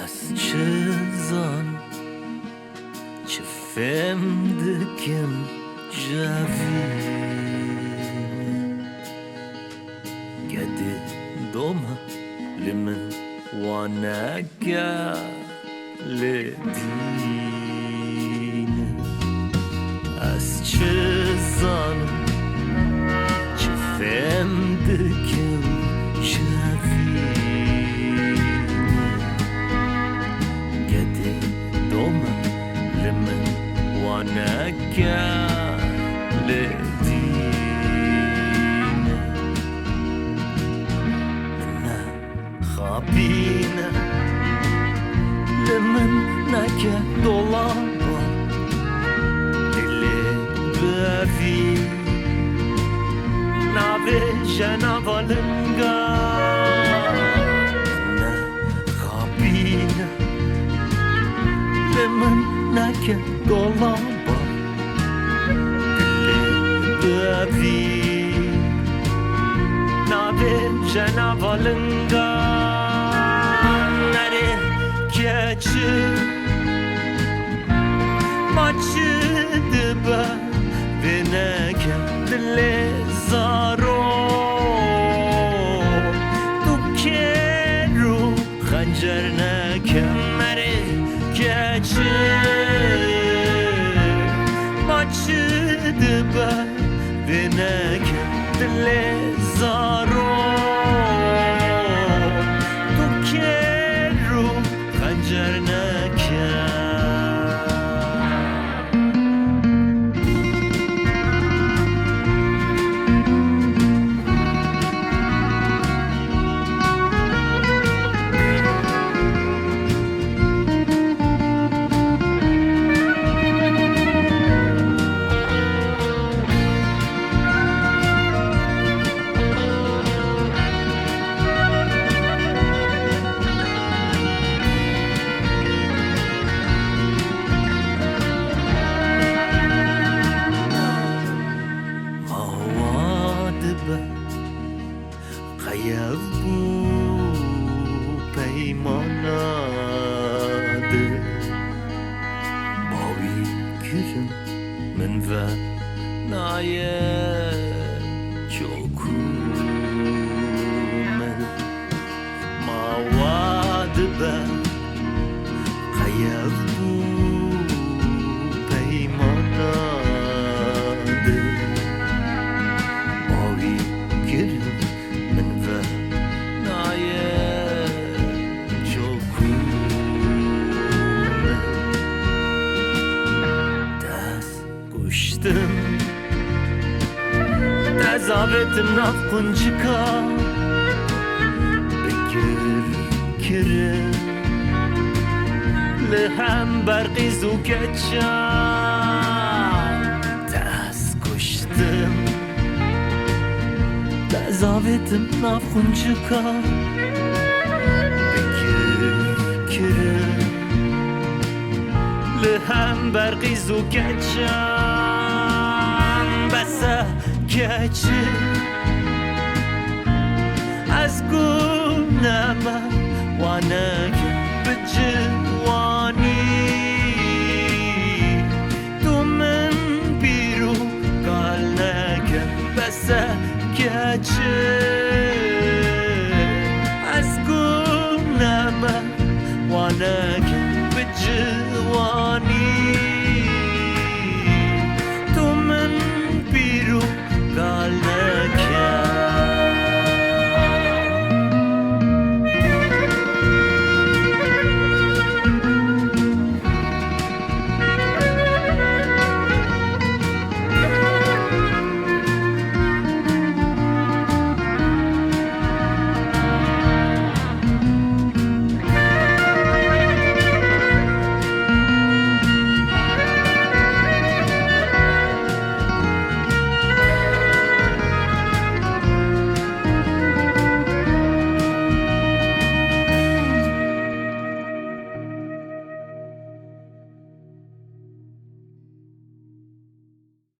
از چه زان چه فهمدكم جافين قد دوما لمن وانا قالدين از چه زان چه فهمدكم جافين قد دوما لمن وانا قالدين منا خابينا لمن نكا dolaba dili bevi nave janavalınga mena خابينا لمن نكا dolaba dili bevi nave janavalınga nere keçi maçı dıba venekem dile zaro tu keru khanjar nekem nere keçi maçı dıba venekem dile zaro tu keru khanjar nekem قیف بو پیماناده باوی کرم من و نایه چوکومن مواد به قیف بو پیماناده باوی کرم Dazavetim nafkuncika Bekir kirim Lehem berqi zukecha Daz kuştum Dazavetim nafkuncika Bekir kirim Lehem berqi zukecha بسه keçi از گونم وانک بجوانی تو من بیرو قالنک بسه keçi از گونم وانک